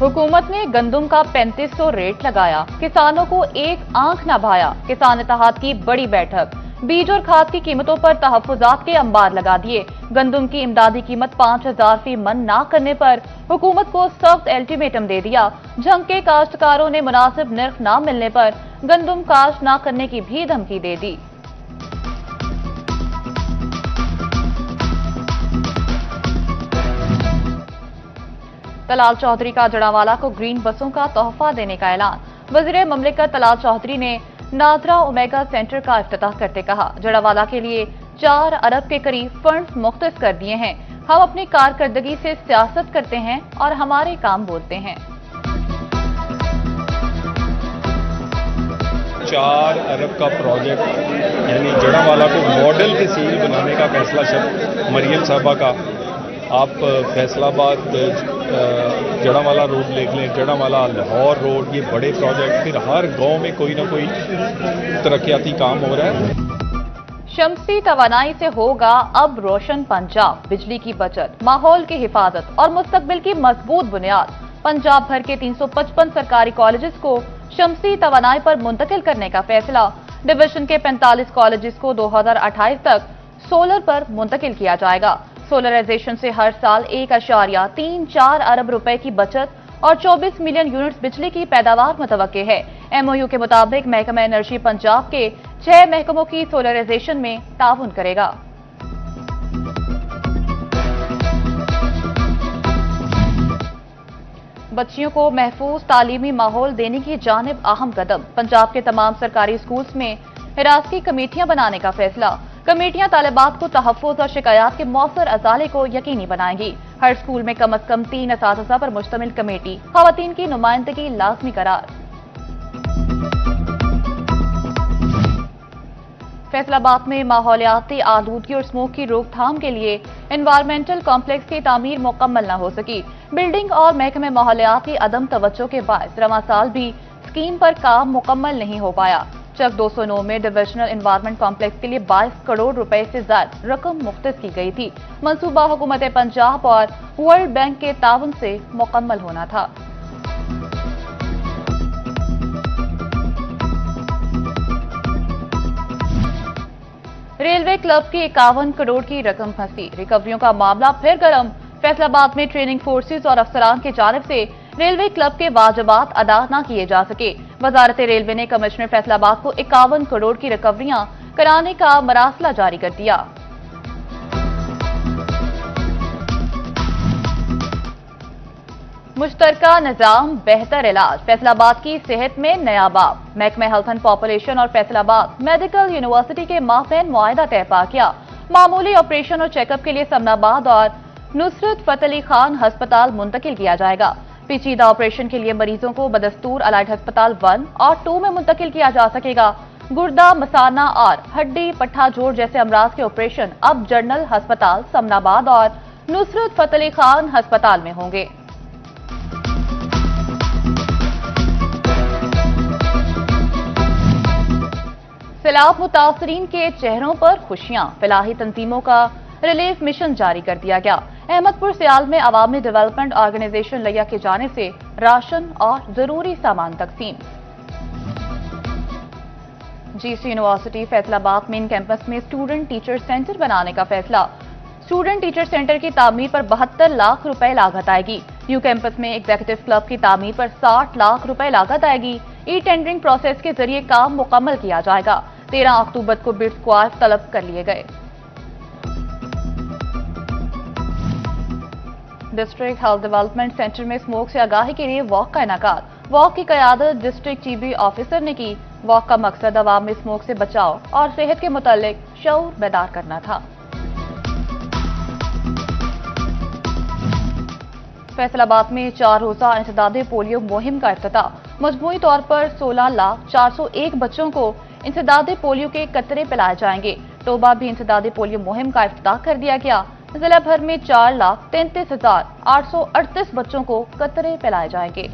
हुकूमत ने गंदम का 3500 रेट लगाया, किसानों को एक आंख न भाया। किसान इत्तेहाद की बड़ी बैठक, बीज और खाद की कीमतों पर तहफ्फुजात के अंबार लगा दिए। गंदम की इमदादी कीमत 5000 फी मन न करने पर हुकूमत को सख्त अल्टीमेटम दे दिया। झंग के काश्तकारों ने मुनासिब नर्ख न मिलने पर गंदम काश्त न करने की भी धमकी दे दी। तलाल चौधरी का जड़ावाला को ग्रीन बसों का तोहफा देने का ऐलान। वज़ीर ममलिकत तलाल चौधरी ने नादरा ओमेगा सेंटर का इफ्तिताह करते कहा, जड़ावाला के लिए 4 अरब के करीब फंड्स मुख्तस कर दिए हैं। हम अपनी कारकर्दगी से सियासत करते हैं और हमारे काम बोलते हैं। 4 अरब का प्रोजेक्ट यानी जड़ावाला को मॉडल तहसील बनाने का फैसला मरियम साहबा का। आप फैसलाबाद जड़ावाला रोड देख लें, जड़ावाला लाहौर रोड, ये बड़े प्रोजेक्ट, फिर हर गांव में कोई ना कोई तरक्याती काम हो रहा है। शमसी तवानाई से होगा अब रोशन पंजाब, बिजली की बचत, माहौल की हिफाजत और मुस्तकबिल की मजबूत बुनियाद। पंजाब भर के 355 सरकारी कॉलेजेस को शमसी तवानाई पर मुंतकिल करने का फैसला। डिवीजन के 45 कॉलेजेस को 2028 तक सोलर पर मुंतकिल किया जाएगा। सोलराइजेशन से हर साल 1.34 अरब रुपए की बचत और 24 मिलियन यूनिट्स बिजली की पैदावार मुतवक्के है। एमओयू के मुताबिक महकमा एनर्जी पंजाब के 6 महकमों की सोलराइजेशन में ताउन करेगा। बच्चियों को महफूज तालीमी माहौल देने की जानिब अहम कदम। पंजाब के तमाम सरकारी स्कूल्स में हिरासती कमेटियां बनाने का फैसला। कमेटियां तालिबात को तहफ्फुज और शिकायत के मौसर अजाले को यकीनी बनाएंगी। हर स्कूल में कम अज कम 3 असातिज़ा पर मुश्तमिल कमेटी, खवातीन की नुमाइंदगी लाजमी करार। फैसलाबाद में माहौलियाती आलूदगी और स्मोक की रोकथाम के लिए एनवायरमेंटल कॉम्प्लेक्स की तामीर मुकम्मल न हो सकी। बिल्डिंग और महकमे माहौलियात की अदम तवज्जो के बायस रवां साल भी स्कीम पर काम मुकम्मल नहीं हो पाया। चक 209 में डिविजनल एनवायरमेंट कॉम्प्लेक्स के लिए 22 करोड़ रुपए से ज्यादा रकम मुख्तस की गई थी। मंसूबा हुकूमत पंजाब और वर्ल्ड बैंक के ताउन से मुकम्मल होना था। रेलवे क्लब की 51 करोड़ की रकम फंसी, रिकवरियों का मामला फिर गर्म। फैसलाबाद में ट्रेनिंग फोर्सेज और अफसरान की जानिब से रेलवे क्लब के वाजिबात अदा न किए जा सके। वजारत रेलवे ने कमिश्नर फैसलाबाद को 51 करोड़ की रिकवरियां कराने का मरासला जारी कर दिया। मुश्तरका निजाम बेहतर इलाज, फैसलाबाद की सेहत में नया बाब। महकमा हेल्थ एंड पॉपुलेशन और फैसलाबाद मेडिकल यूनिवर्सिटी के माफेन मुआहिदा तय पा किया। मामूली ऑपरेशन और चेकअप के लिए समनाबाद और नुसरत फतेह अली खान हस्पताल मुंतकिल किया जाएगा। पेचीदा ऑपरेशन के लिए मरीजों को बदस्तूर अलाइड हस्पताल 1 और 2 में मुंतकिल किया जा सकेगा। गुर्दा, मसाना और हड्डी पट्टा जोड़ जैसे अमराज के ऑपरेशन अब जनरल हस्पताल समनाबाद और नुसरत फतेह अली खान हस्पताल में होंगे। सैलाब मुतासरीन के चेहरों पर खुशियां, फलाही तंजीमों का रिलीफ मिशन जारी कर दिया गया। अहमदपुर सियाल में अवामी डेवलपमेंट ऑर्गेनाइजेशन लिया की जानिब से राशन और जरूरी सामान तकसीम। GC university Faisalabad main campus में स्टूडेंट टीचर सेंटर बनाने का फैसला। स्टूडेंट टीचर सेंटर की तामीर पर 72 लाख रुपए लागत आएगी। न्यू कैंपस में एग्जीक्यूटिव क्लब की तामीर पर 60 लाख रुपए लागत आएगी। ई टेंडरिंग प्रोसेस के जरिए काम मुकम्मल किया जाएगा। 13 अक्टूबर को बिड स्क्वायर तलब कर लिए गए। डिस्ट्रिक्ट हेल्थ डेवलपमेंट सेंटर में स्मोक से आगाही के लिए वॉक का इनेकाद। वॉक की क़यादत डिस्ट्रिक्ट टीबी ऑफिसर ने की। वॉक का मकसद अवाम में स्मोक से बचाव और सेहत के मुतालिक शऊर बेदार करना था। फैसलाबाद में 4 रोजा इंसदादे पोलियो मुहिम का इफ्तिताह। मजमूई तौर पर 16,401 बच्चों को इंसदादे पोलियो के कतरे पिलाए जाएंगे। तोबा भी इंसदादे पोलियो मुहिम का इफ्तिताह कर दिया गया। जिला भर में 4,33,838 बच्चों को कतरे पिलाए जाएंगे।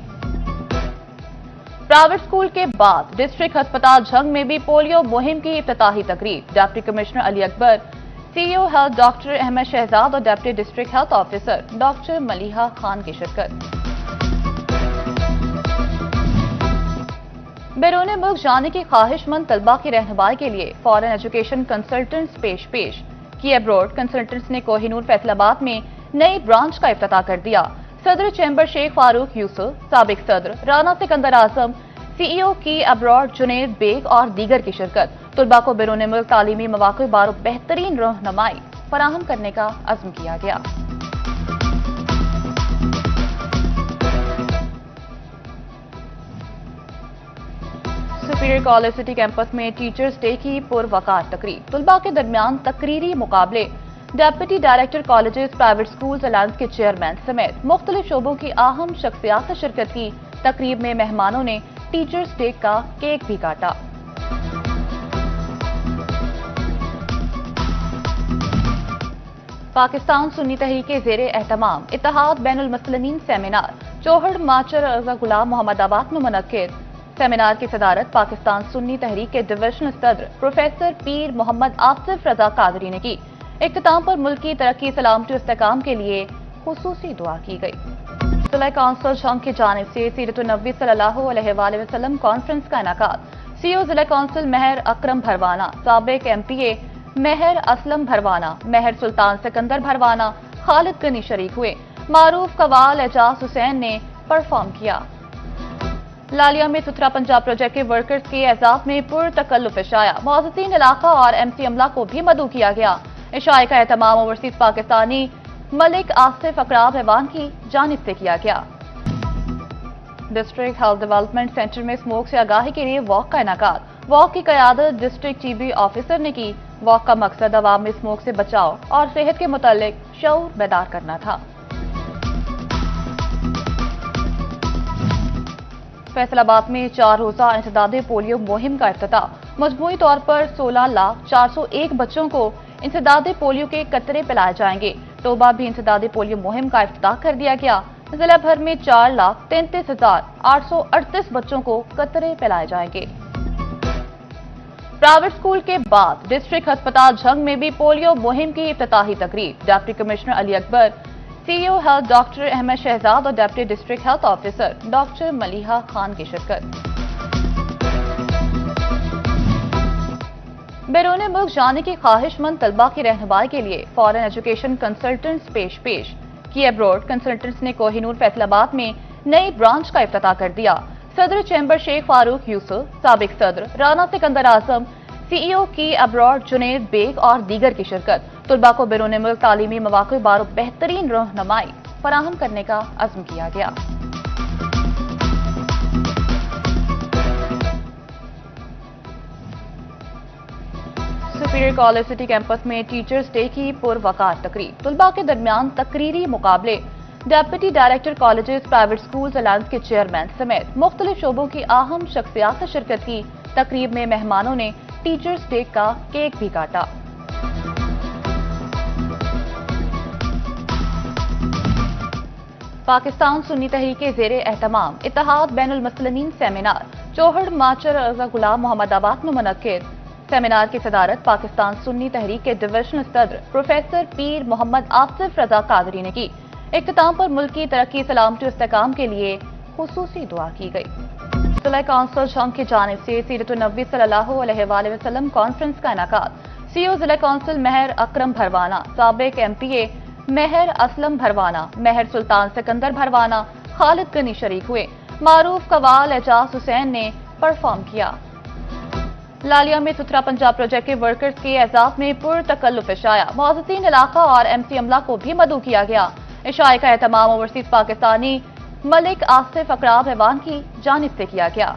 प्राइवेट स्कूल के बाद डिस्ट्रिक्ट अस्पताल झंग में भी पोलियो मुहिम की इफ्तिताही तकरीब। Deputy commissioner Ali Akbar, CEO health doctor Ahmad Shahzad और deputy district health officer doctor Maliha Khan की शिरकत। بیرون ملک جانے کی خواہشمند طلبہ کی رہنمائی کے لیے فارن ایجوکیشن کنسلٹنٹس پیش کی ایبراڈ کنسلٹنٹس نے کوہ نور فیصل آباد میں نئی برانچ کا افتتاح کر دیا۔ صدر چیمبر شیخ فاروق یوسف، سابق صدر رانا سکندر اعظم، سی ای او کی ایبراڈ جنید بیگ اور دیگر کی شرکت۔ طلباء کو بیرون ملک تعلیمی مواقع بارو بہترین رہنمائی فراہم کرنے کا عزم کیا گیا۔ سپیریئر کالج سٹی کیمپس میں ٹیچرز ڈے کی پروقار تقریب، طلباء کے درمیان تقریری مقابلے، deputy director colleges private schools alliance کے چیئرمین سمیت مختلف شعبوں کی اہم شخصیات نے شرکت کی۔ تقریب میں مہمانوں نے ٹیچرز ڈے کا کیک بھی کاٹا۔ پاکستان سنی تحریک کے زیر اہتمام اتحاد بین المسلمین سیمینار چوہڑ ماچر رضا غلام محمد آباد میں منعقد۔ سیمینار کی صدارت پاکستان سنی تحریک کے ڈویژنل صدر پروفیسر پیر محمد آصف رضا قادری نے کی۔ اختتام پر ملک کی ترقی، سلامتی و استحکام کے لیے خصوصی دعا کی گئی۔ ضلع کونسل جھنگ کی جانب سے سیرت النبی صلی اللہ علیہ وآلہ وسلم کانفرنس کا انعقاد۔ سی او ضلع کونسل مہر اکرم بھروانہ، سابق ایم پی اے مہر اسلم بھروانہ، مہر سلطان سکندر بھروانہ، خالد غنی شریک ہوئے۔ معروف قوال اعجاز حسین نے پرفارم کیا۔ لالیہ میں ستھرا پنجاب پروجیکٹ کے ورکرز کے اعزاز میں پرتکلف عشاء، معززین علاقہ اور ایم سی عملہ کو بھی مدعو کیا گیا۔ عشاء کا اہتمام اوورسیز پاکستانی ملک آصف اقراب ایوان کی جانب سے کیا گیا۔ ڈسٹرکٹ ہیلتھ ڈیولپمنٹ سینٹر میں اسموک سے آگاہی کے لیے واک کا انعقاد۔ واک کی قیادت ڈسٹرکٹ ٹی بی آفیسر نے کی۔ واک کا مقصد عوام میں اسموک سے بچاؤ اور صحت کے متعلق شعور بیدار کرنا تھا۔ فیصل آباد میں 4 روزہ انسداد پولیو مہم کا افتتاح۔ مجموعی طور پر 16,401 بچوں کو انسداد پولیو کے قطرے پلائے جائیں گے۔ ٹوبہ بھی انسداد پولیو مہم کا افتتاح کر دیا گیا۔ ضلع بھر میں 4,33,838 بچوں کو قطرے پلائے جائیں گے۔ پرائیویٹ اسکول کے بعد ڈسٹرکٹ ہسپتال جھنگ میں بھی پولیو مہم کی افتتاحی تقریب۔ Deputy commissioner Ali Akbar, C E O health doctor Ahmad Shahzad اور deputy district health officer doctor Maliha Khan کی شرکت۔ بیرون ملک جانے کی خواہشمند طلباء کی رہنمائی کے لیے فارن ایجوکیشن کنسلٹنٹس پیش کی ایبراڈ کنسلٹنٹس نے کوہ نور فیصل آباد میں نئی برانچ کا افتتاح کر دیا۔ صدر چیمبر شیخ فاروق یوسف، سابق صدر رانا سکندر اعظم، سی ای او کی ایبراڈ جنید بیگ اور دیگر کی شرکت۔ طلباء کو بیرون ملک تعلیمی مواقع بارو بہترین رہنمائی فراہم کرنے کا عزم کیا گیا۔ سپیریئر کالج سٹی کیمپس میں ٹیچرز ڈے کی پروقار تقریب، طلباء کے درمیان تقریری مقابلے، deputy director colleges private schools alliance کے چیئرمین سمیت مختلف شعبوں کی اہم شخصیات نے شرکت کی۔ تقریب میں مہمانوں نے ٹیچرز ڈے کا کیک بھی کاٹا۔ پاکستان سنی تحریک کے زیر اہتمام اتحاد بین المسلمین سیمینار چوہڑ ماچر رضا غلام محمد آباد میں منعقد۔ سیمینار کی صدارت پاکستان سنی تحریک کے ڈویژنل صدر پروفیسر پیر محمد آصف رضا قادری نے کی۔ اختتام پر ملک کی ترقی، سلامتی و استحکام کے لیے خصوصی دعا کی گئی۔ ضلع کونسل جھنگ کی جانب سے سیرت النبی صلی اللہ علیہ وآلہ وسلم کانفرنس کا انعقاد۔ سی او ضلع کونسل مہر اکرم بھروانہ، سابق ایم پی اے مہر اسلم بھروانہ، مہر سلطان سکندر بھروانہ، خالد غنی شریک ہوئے۔ معروف قوال اعجاز حسین نے پرفارم کیا۔ لالیہ میں ستھرا پنجاب پروجیکٹ کے ورکرز کے اعزاز میں پرتکلف عشاء، معززین علاقہ اور ایم سی عملہ کو بھی مدعو کیا گیا۔ عشاء کا اہتمام اوورسیز پاکستانی ملک آصف اقراب ایوان کی جانب سے کیا گیا۔